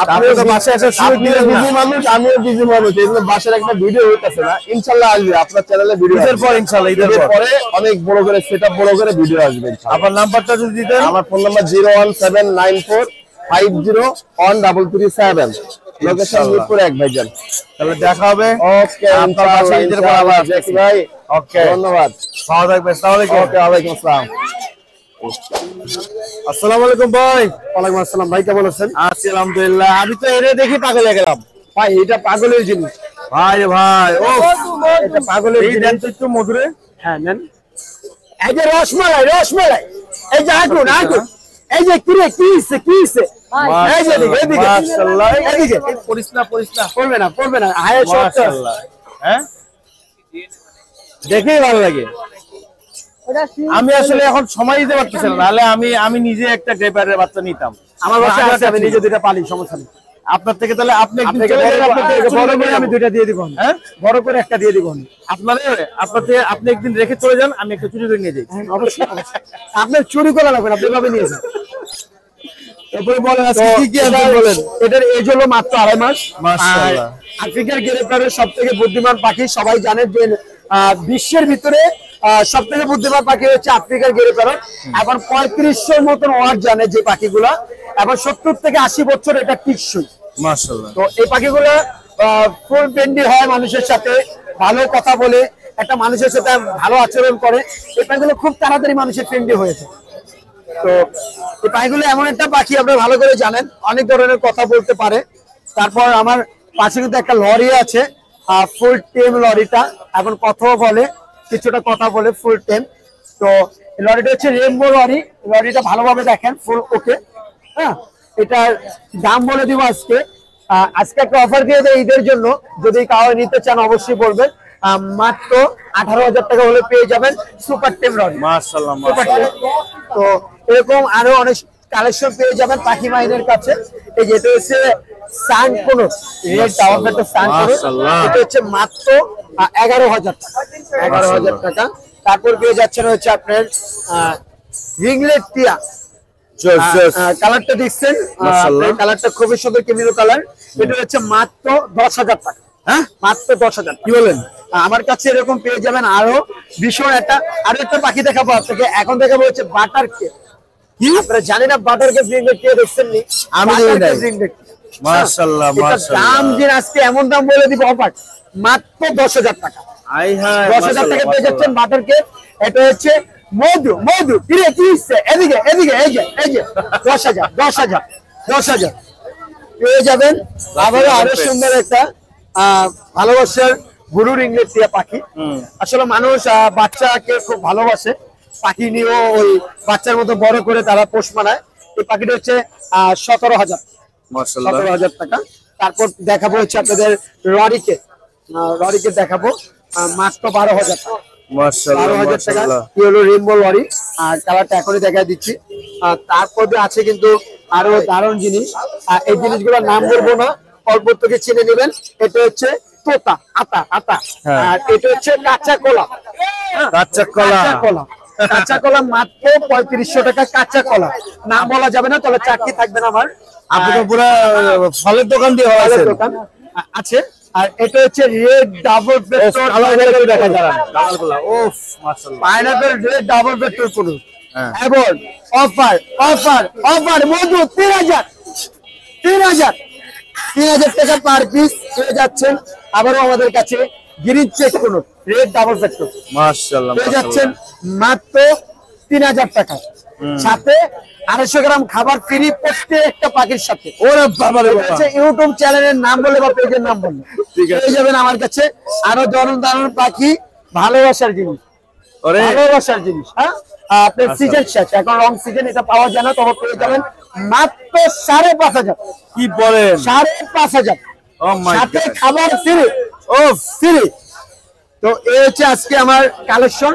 Speaker 4: আপনিও তো বাসায় এসে শুরু দিলেন না।
Speaker 1: বিজি মানুষ, আমিও বিজি মানুষ, এই জন্য বাসার একটা ভিডিও হইতেছে না। ইনশাল্লাহ আসবে আপনার চ্যানেলে ভিডিও।
Speaker 4: ঈদের পর ইনশাআল্লাহ, ঈদের
Speaker 1: পরে অনেক বড় করে সেটআপ, বড় করে ভিডিও আসবে।
Speaker 4: আপনার নাম্বারটা যদি দিতেন।
Speaker 1: আমার ফোন নাম্বার 01794501337। লোকেশন মিরপুর 1 ভাইজান।
Speaker 4: তাহলে দেখা হবে।
Speaker 1: ওকে,
Speaker 4: আপনার বাসায় ঈদের পর আবার
Speaker 1: দেখি ভাই।
Speaker 4: ওকে,
Speaker 1: ধন্যবাদ।
Speaker 4: ভালো থাকবেন। আসসালামু আলাইকুম।
Speaker 1: ওকে, ওয়ালাইকুম আসসালাম।
Speaker 4: আসসালামু আলাইকুম ভাই।
Speaker 1: ওয়ালাইকুম আসসালাম ভাই, কেমন আছেন?
Speaker 4: আছি আলহামদুলিল্লাহ। আমি তো এরে দেখি পাগল হয়ে গেলাম
Speaker 1: ভাই, এটা পাগলের জিনিস
Speaker 4: ভাই রে ভাই। ও
Speaker 1: এটা পাগলের
Speaker 4: এই দেন তো একটু মধুরে।
Speaker 1: হ্যাঁ, নেন। এই যে রসমালাই, এই যে আগুন, এই যে কি হইছে এই যে এদিকে
Speaker 4: মাশাআল্লাহ।
Speaker 1: এদিকে
Speaker 4: পড়িস না
Speaker 1: পড়বে না হায় শর্ট।
Speaker 4: মাশাআল্লাহ। হ্যাঁ, দেখেই ভালো লাগে। আমি আসলে এখন সময় দিতে পারতেছি না, নাহলে আমি নিজে একটা গ্রেপারের বাচ্চা নিতাম।
Speaker 1: আমার বাসায় আছে, আমি নিজে দুইটা পালি, সমস্যা নেই।
Speaker 4: আপনার থেকে তাহলে আপনি একদিন চলে
Speaker 1: বড়
Speaker 4: যাবেন, আপনার থেকে
Speaker 1: বড় করে আমি দুইটা দিয়ে দিব।
Speaker 4: হ্যাঁ,
Speaker 1: বড় করে একটা দিয়ে দিব।
Speaker 4: আপনি একদিন রেখে চলে যান, আমি একটা চুরি করে নিয়ে যাই।
Speaker 1: অবশ্যই আপনার চুরি করা লাগবে না, আপনি ভাবে নিয়ে যান।
Speaker 4: এরপরে বলেন আজকে কি কি আছে বলেন।
Speaker 1: এটার এজ হলো মাত্র 2.5 মাস।
Speaker 4: মাশাআল্লাহ।
Speaker 1: আফ্রিকার গ্রেপ্তারের সব থেকে বুদ্ধিমান পাখি, সবাই জানেন যে বিশ্বের ভিতরে সব থেকে বুদ্ধিমান পাখি হচ্ছে আফ্রিকার গ্রেপ্তার। এখন 3500 মতন ওয়ার্ড জানে যে পাখিগুলা, এখন 70 থেকে 80 বছর এটা টিকসই।
Speaker 4: মাশাআল্লাহ।
Speaker 1: তো এই পাখিগুলো ফুল ফ্রেন্ডলি হয়, মানুষের সাথে ভালো কথা বলে, একটা মানুষের সাথে ভালো আচরণ করে। এই পাখিগুলো খুব তাড়াতাড়ি মানুষের ফ্রেন্ডলি হয়েছে। তো এই পাখিগুলো এমন একটা পাখি, আপনারা ভালো করে জানেন, অনেক ধরনের কথা বলতে পারে। তারপর আমার পাশে কিন্তু একটা লরি আছে, ফুল টেম লরিটা, এখন কথাও বলে, কিছুটা কথা বলে, ফুল টেম। তো লরিটা হচ্ছে রেনবো লরি। লরিটা ভালোভাবে দেখেন, ফুল ওকে। হ্যাঁ,
Speaker 5: এটার দাম বলে দিব আজকে। আজকে একটা অফার দিয়ে দেয় ঈদের জন্য, যদি কাউ নিতে চান অবশ্যই বলবেন। মাত্র 18,000 টাকা হলে পেয়ে যাবেন সুপার টেম রড।
Speaker 1: মাশাআল্লাহ
Speaker 5: সুপার টেম। তো এরকম আরো অনেক কালেকশন পেয়ে যাবেন পাখি মাইনের কাছে। এই যেটা হচ্ছে সানকোনো রেড টাওয়ার ফেটো সানকোনো,
Speaker 1: মাশাআল্লাহ।
Speaker 5: এটা হচ্ছে মাত্র 11,000 টাকা। 11,000 টাকা। তারপর পেয়ে যাচ্ছেন হচ্ছে আপনার রিংলেট টিয়া। কালারটা দেখছেন,
Speaker 1: মাশাআল্লাহ।
Speaker 5: কালারটা খুবই সুন্দর কেমিরো কালার। এটা হচ্ছে মাত্র 10,000 টাকা। হ্যাঁ, মাত্র 10,000। কি বলেন? আমার কাছে এরকম পেয়ে যাবেন আরো ভীষণ আরো একটা পাখি দেখাবো আপনাকে। এখন দেখাবো হচ্ছে বাটার কে। কি আপনারা জানেন না বাটার কে রিংলেট টিয়া দেখছেন নি?
Speaker 1: আমি
Speaker 5: Butter
Speaker 1: জানি
Speaker 5: cake ringlet।
Speaker 1: মাশাআল্লাহ
Speaker 5: এটার
Speaker 1: মাশাআল্লাহ।
Speaker 5: দাম যে আজকে এমন দাম বলে দিব অফার, মাত্র 10,000 টাকা।
Speaker 1: আই হায়
Speaker 5: 10,000 টাকা পেয়ে যাচ্ছেন বাটার কেক। এটা হচ্ছে মধু মধু কিরে কি হচ্ছে? এদিকে এদিকে এই যে 10,000 পেয়ে যাবেন। আবারও আরো সুন্দর একটা ভালোবাসার গুরু রিংলেট টিয়া পাখি। আসলে মানুষ বাচ্চাকে খুব ভালোবাসে, পাখি নিয়েও ওই বাচ্চার মতো বড় করে তারা পোষ মানায়। এই পাখিটা হচ্ছে 17,000
Speaker 1: মাশাআল্লাহ
Speaker 5: 17,000 টাকা। তারপর দেখাবো হচ্ছে আপনাদের ররিকে দেখাবো মাত্র 12,000 টাকা।
Speaker 1: মাশাআল্লাহ
Speaker 5: 12,000 টাকা
Speaker 1: মাশাআল্লাহ।
Speaker 5: কি হলো রেইনবো লরি। আর কালারটা এখনই দেখা দিচ্ছি। তারপর আছে কিন্তু আরো দারুণ জিনিস। এই জিনিসগুলোর নাম বলবো না, অল্প থেকে চিনে নেবেন। এটা হচ্ছে তোতা আতা।
Speaker 1: হ্যাঁ।
Speaker 5: আর এটা হচ্ছে কাঁচা কলা।
Speaker 1: কাঁচা কলা।
Speaker 5: কাঁচা কলা মাত্র 3500 টাকা। কাঁচা কলা নাম বলা যাবে না, তাহলে চাকরি থাকবে না আমার।
Speaker 1: আপনি তো পুরো ফলের দোকান দিয়ে
Speaker 5: ফলের
Speaker 1: হয়েছে
Speaker 5: দোকান আছে। আর এটা হচ্ছে রেড ডাবল পেট্রোল
Speaker 1: দেখা যাবে কালারগুলো। ওফ মাশাআল্লাহ।
Speaker 5: পাইনাপেল রেড ডাবল পেট্রোল পুরো।
Speaker 1: হ্যাঁ।
Speaker 5: এবং অফার মধু 3,000 টাকা পার পিস পেয়ে যাচ্ছেন। আবারও আমাদের কাছে গ্রিন চেক কোন রেড ডাবল পেট্রোল
Speaker 1: মাশাআল্লাহ
Speaker 5: পেয়ে যাচ্ছেন মাত্র 3,000 টাকা। সাথে 250 গ্রাম খাবার ফ্রি প্রত্যেকটা পাখির সাথে।
Speaker 1: ওরে বাবা রে বাবা।
Speaker 5: ইউটিউব চ্যানেলের নাম বলে বা পেজের নাম বললে
Speaker 1: ঠিক আছে।
Speaker 5: পেয়ে যাবেন আমার কাছে আরো দারুণ পাখি, ভালোবাসার জিনিস,
Speaker 1: ওরে
Speaker 5: ভালোবাসার জিনিস। হ্যাঁ, আপনার সিজন শেষ, এখন রং সিজন, এটা পাওয়া যায় না। তবে পেয়ে যাবেন মাত্র 5,500।
Speaker 1: কি বলেন?
Speaker 5: 5,500
Speaker 1: ও মাই
Speaker 5: সাথে
Speaker 1: গড।
Speaker 5: খাবার ফ্রি। ফ্রি। তো এই হচ্ছে আজকে আমার কালেকশন,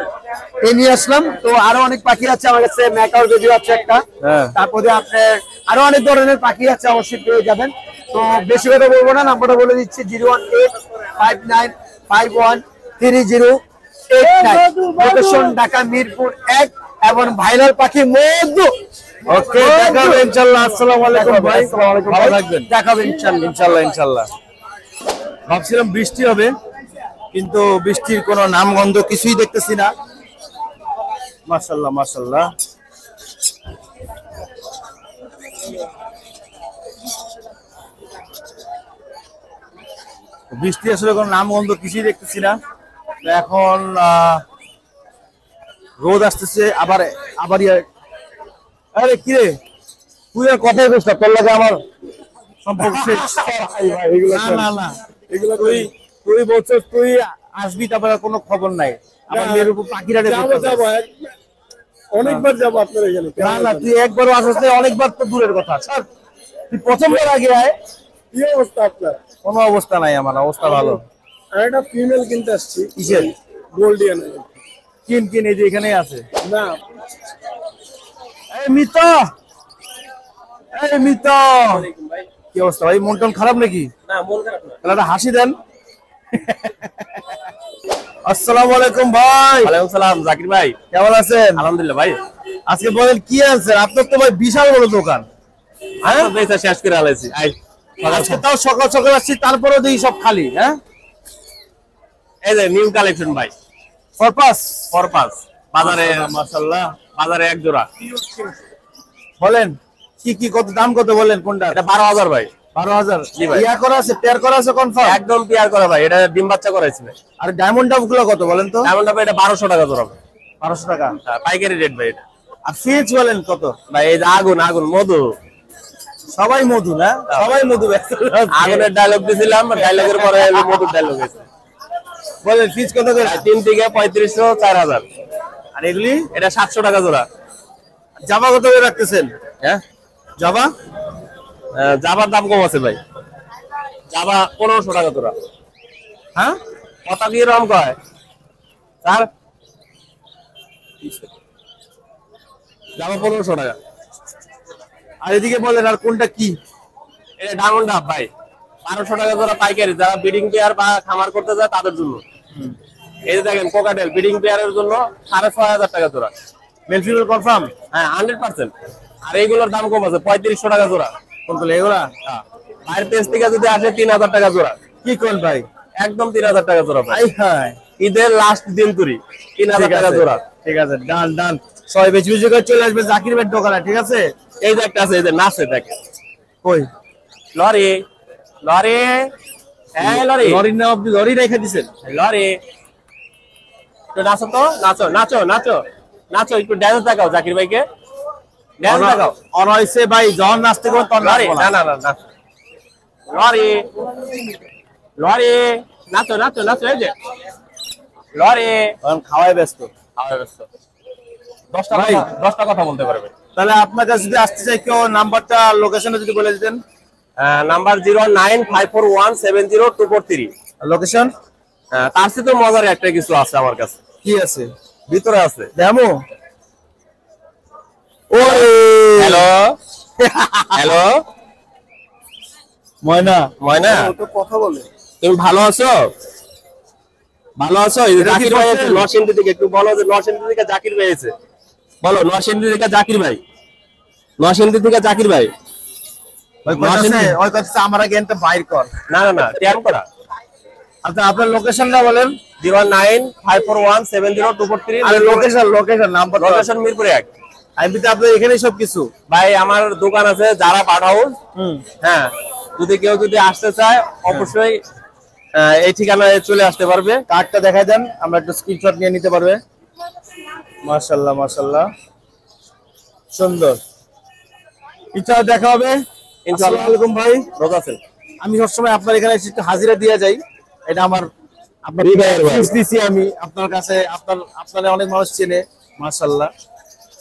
Speaker 5: এই নিয়ে আসলাম। তো আরো অনেক পাখি আছে আমার কাছে, ম্যাকাও ভিডিও আছে একটা।
Speaker 1: হ্যাঁ।
Speaker 5: তারপরে আপনার আরো অনেক ধরনের পাখি আছে, অবশ্যই পেয়ে যাবেন। তো বেশি কথা বলবো না, নাম্বারটা বলে দিচ্ছি 01859513089। লোকেশন ঢাকা মিরপুর 1 এবং ভাইরাল পাখি মধু।
Speaker 1: ওকে, দেখা হবে ইনশাআল্লাহ। আসসালামু আলাইকুম ভাই।
Speaker 5: আসসালামু আলাইকুম
Speaker 1: ভালো
Speaker 5: ভাই।
Speaker 1: থাকবেন।
Speaker 5: দেখা হবে ইনশাআল্লাহ।
Speaker 1: ইনশাআল্লাহ। ভাবছিলাম বৃষ্টি হবে, কিন্তু বৃষ্টির কোনো নাম গন্ধ কিছুই দেখতেছি না। মাশাআল্লাহ মাশাআল্লাহ। বৃষ্টি আসলে কোনো নাম গন্ধ কিছুই দেখতেছি না। তো এখন রোদ আসতেছে আবার। আরে কিরে, তুই আর কথাই বলছ, তোর লাগে আমার সম্পর্ক শেষ। না এগুলো তুই বলছিস তুই আসবি, তারপরে কোনো খবর নাই। আমার মেয়ের উপর পাখিরা
Speaker 6: অনেকবার যাবো আপনার এখানে।
Speaker 1: না তুই একবারও আসিস না, অনেকবার তো দূরের কথা। স্যার তুই প্রথমবার আগে আয়।
Speaker 6: কি অবস্থা আপনার?
Speaker 1: কোনো অবস্থা নাই, আমার অবস্থা ভালো।
Speaker 6: আর একটা ফিমেল কিনতে আসছি,
Speaker 1: কিসের?
Speaker 6: গোল্ডিয়ান।
Speaker 1: কিন এই যে এখানেই আছে।
Speaker 6: না
Speaker 1: এই মিত, কি অবস্থা ভাই? মন টন খারাপ নাকি?
Speaker 6: না, মন খারাপ না।
Speaker 1: তাহলে একটা হাসি দেন। আসসালামু আলাইকুম ভাই।
Speaker 4: ওয়ালাইকুম সালাম জাকির ভাই,
Speaker 1: কেমন আছেন?
Speaker 4: আলহামদুলিল্লাহ ভাই।
Speaker 1: আজকে বলেন কি আনছেন? আপনার তো ভাই বিশাল বড় দোকান।
Speaker 4: আমি তো বেচা শেষ করে আলাইছি।
Speaker 1: আজকে তাও সকাল সকাল আসছি, তারপরেও দেখি সব খালি। হ্যাঁ,
Speaker 4: এই যে নিউ কালেকশন ভাই,
Speaker 1: পারপাস
Speaker 4: পারপাস বাজারে,
Speaker 1: মাশাআল্লাহ।
Speaker 4: বাজারে এক জোড়া।
Speaker 1: বলেন কি কত দাম, কত বলেন কোনটা?
Speaker 4: এটা 12,000 ভাই।
Speaker 1: 12,000।
Speaker 4: জি ভাই।
Speaker 1: ইয়া করা আছে, পেয়ার করা আছে কনফার্ম?
Speaker 4: একদম পেয়ার করা ভাই, এটা ডিম বাচ্চা করাইছি ভাই।
Speaker 1: আর ডায়মন্ড ডাব গুলো কত বলেন তো?
Speaker 4: এমন ভাই এটা 1200 টাকা জোড়া ভাই।
Speaker 1: 1200 টাকা।
Speaker 4: পাইকারি রেট ভাই এটা।
Speaker 1: আর ফিজ বলেন কত?
Speaker 4: ভাই এই যে আগুন মধু,
Speaker 1: সবাই মধু না, সবাই মধু ব্যস্ত আছে।
Speaker 4: আগুনের ডায়লগ দিছিলাম, ডায়লগের পরে মধুর ডায়লগ হয়েছে।
Speaker 1: বলেন ফিজ কত করে?
Speaker 4: 3 থেকে 3500, 4000।
Speaker 1: আর এগুলি
Speaker 4: এটা 700 টাকা জোড়া।
Speaker 1: জামা কত করে রাখতেছেন?
Speaker 4: হ্যাঁ,
Speaker 1: জামা
Speaker 4: জাবার দাম কম আছে ভাই, জাবা 1500 টাকা তোরা। হ্যাঁ কথা কি রকম কয় স্যার? জাবা 1500 টাকা।
Speaker 1: আর এদিকে বলেন আর কোনটা কি?
Speaker 4: এটা ডায়মন্ড ডাব ভাই, 1200 টাকা জোড়া পাইকারি, যারা ব্রিডিং পেয়ার বা খামার করতে যায় তাদের জন্য। এই যে দেখেন কোকাটেল ব্রিডিং পেয়ারের জন্য 6500 টাকা জোড়া।
Speaker 1: Male female confirm?
Speaker 4: হ্যাঁ 100%। আর এইগুলোর দাম কম আছে, 3500 টাকা জোড়া।
Speaker 1: কোনগুলো এগুলা?
Speaker 4: হ্যাঁ বাইরের দেশ থেকে যদি আসে 3000 টাকা জোড়া।
Speaker 1: কি কোন ভাই?
Speaker 4: একদম 3000 টাকা জোড়া ভাই।
Speaker 1: হাই
Speaker 4: ঈদের লাস্ট দিন তুরি 3000 টাকা জোড়া।
Speaker 1: ঠিক আছে, ডান ডান। সবাই বেশি বেশি করে চলে আসবে জাকির ভাইয়ের দোকানে, ঠিক আছে?
Speaker 4: এই যে একটা আছে, এই যে নাচে দেখেন,
Speaker 1: কই
Speaker 4: লরি লরি, হ্যাঁ লরি
Speaker 1: লরির নাম আপনি লরি রেখে দিছেন?
Speaker 4: লরি। তো নাচো, তো নাচো নাচো নাচো নাচো, একটু ড্যান্স দেখাও জাকির ভাইকে, ড্যান্স দেখাও।
Speaker 1: অনয়সে ভাই যখন নাচতে করবেন তখন
Speaker 4: লরি,
Speaker 1: নাচবো
Speaker 4: না
Speaker 1: না।
Speaker 4: না না না, লরি লরি, নাচো নাচো নাচো, এই যে লরি।
Speaker 1: তখন খাওয়াই ব্যস্ত।
Speaker 4: আমার ব্যস্ত 10টা
Speaker 1: ভাই।
Speaker 4: কথা, 10টা কথা বলতে পারবে।
Speaker 1: তাহলে আপনার কাছে যদি আসতে চাই কেউ, নাম্বারটা লোকেশনটা যদি বলে দিতেন।
Speaker 4: নাম্বার 09541702443।
Speaker 1: লোকেশন
Speaker 4: তার সাথে মজার একটা কিছু আছে আমার কাছে,
Speaker 1: কি আছে
Speaker 4: ভিতরে আছে।
Speaker 1: ডেমো?
Speaker 4: হ্যালো হ্যালো
Speaker 1: ময়না
Speaker 4: ময়না,
Speaker 6: তো কথা বলে।
Speaker 4: তুমি ভালো আছো? ভালো আছো? এই যে
Speaker 1: এটা কি
Speaker 4: জাকির ভাই আছে
Speaker 1: বলছেন?
Speaker 4: নরসিংদী থেকে, একটু বলো যে নরসিংদী থেকে জাকির ভাই আছে। বলো নরসিংদী থেকে জাকির ভাই, নরসিংদী থেকে জাকির ভাই।
Speaker 1: ওই কথা ওই কথা আমার আগে এনটা বাইর কর।
Speaker 4: না না না, ট্যান করা।
Speaker 1: আচ্ছা আপনার লোকেশনটা বলেন।
Speaker 4: 09541702443।
Speaker 1: আরে লোকেশন নাম্বার
Speaker 4: লোকেশন মিরপুর 1।
Speaker 1: আমি তো আপনার এখানেই সবকিছু।
Speaker 4: ভাই আমার দোকান আছে যারা পাঠাও। হ্যাঁ যদি কেউ যদি আসতে চায় অবশ্যই এই ঠিকানায় চলে আসতে পারবে।
Speaker 1: কার্ডটা দেখাই দেন, আমরা একটু স্ক্রিনশট নিয়ে নিতে পারবে। মাশাআল্লাহ মাশাআল্লাহ, সুন্দর। ইনশাআল্লাহ দেখা হবে।
Speaker 4: ইনশাআল্লাহ।
Speaker 1: আসসালামু আলাইকুম ভাই।
Speaker 4: রোজ আছে।
Speaker 1: আমি সবসময় আপনার এখানে এসে একটু হাজিরা দিয়ে যাই, এটা আমার আপনার ফিক্স দিছি আমি আপনার কাছে। আপনারা অনেক মানুষ চেনে, মাশাআল্লাহ।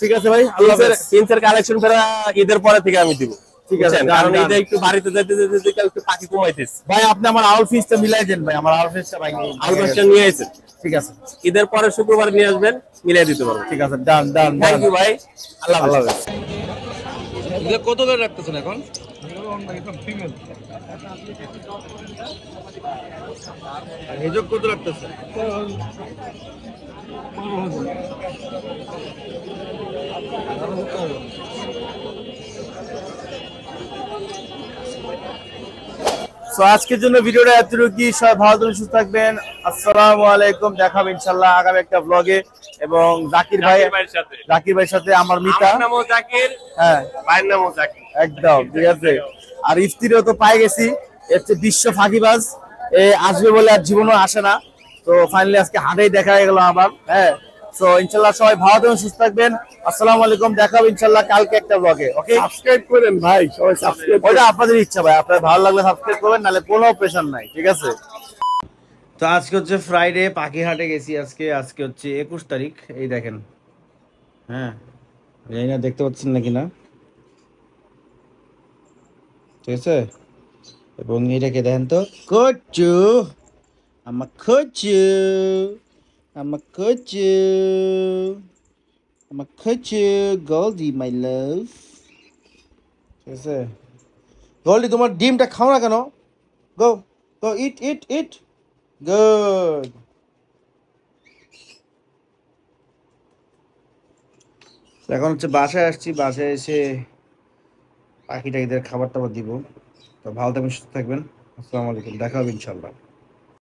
Speaker 1: ঠিক আছে ভাই, আল্লাহ হাফেজ।
Speaker 4: প্রিন্সের কালেকশন ফেরা ঈদের পরে থেকে আমি দিব।
Speaker 1: ঠিক আছে,
Speaker 4: বুঝছেন? কারণ ঈদে একটু বাড়িতে যেতে যেতে যেতে একটু পাখি কমাইতেছি।
Speaker 1: ভাই আপনি আমার আউল ফিসটা মিলাই দেন ভাই, আমার আউল ফিসটা ভাই
Speaker 4: আলবাসটা নিয়ে এসেছেন,
Speaker 1: ঠিক আছে।
Speaker 4: ঈদের পরে শুক্রবার নিয়ে আসবেন, মিলাই দিতে পারবো।
Speaker 1: ঠিক আছে, ডান ডান।
Speaker 4: থ্যাংক ইউ ভাই, আল্লাহ
Speaker 1: আল্লাহ
Speaker 4: হাফেজ।
Speaker 1: হাফেজ।
Speaker 3: কত করে রাখতেছেন এখন?
Speaker 1: হেজক কত রাখতেছে? তো আজকের জন্য ভিডিওটা এতটুকুই। সবাই ভালো থাকবেন, সুস্থ থাকবেন। আসসালামু আলাইকুম। দেখা হবে ইনশাআল্লাহ আগামী একটা ব্লগে। এবং জাকির ভাইয়ের সাথে আমার মিতা।
Speaker 4: আমার নামও জাকির,
Speaker 1: হ্যাঁ
Speaker 4: ভাইয়ের নামও জাকির।
Speaker 1: একদম ঠিক আছে। আর ইফতিরও তো পাই গেছি, এর চেয়ে বিশ্ব ফাঁকিবাজ এ আসবে বলে আর জীবনও আসে না। তো ফাইনালি আজকে হাটেই দেখা গেল আবার। হ্যাঁ, তো ইনশাল্লাহ সবাই ভালো থাকবেন, সুস্থ থাকবেন। আসসালামু আলাইকুম। দেখা হবে ইনশাল্লাহ কালকে একটা ব্লগে। ওকে,
Speaker 6: সাবস্ক্রাইব করেন ভাই, সবাই সাবস্ক্রাইব।
Speaker 1: ওটা আপনাদের ইচ্ছা ভাই, আপনার ভালো লাগলে সাবস্ক্রাইব করবেন, নাহলে কোনো প্রেশার নাই, ঠিক আছে। তো আজকে হচ্ছে ফ্রাইডে, পাখিরহাটে গেছি আজকে হচ্ছে 21 তারিখ। এই দেখেন, হ্যাঁ জানি না দেখতে পাচ্ছেন নাকি না, ঠিক আছে। এবং এটাকে দেখেন তো, কচু আমার কচু আমার কচু আমার কচু গোল্ডি মাই লাভ, ঠিক আছে। গোল্ডি তোমার ডিমটা খাও না কেন? গো গো ইট ইট ইট, গুড। এখন হচ্ছে বাসায় আসছি, বাসায় এসে পাখিটাকিদের খাবার টাবার দিব। তো ভালো থাকবেন, সুস্থ থাকবেন। আসসালামু আলাইকুম, দেখা হবে ইনশাল্লাহ।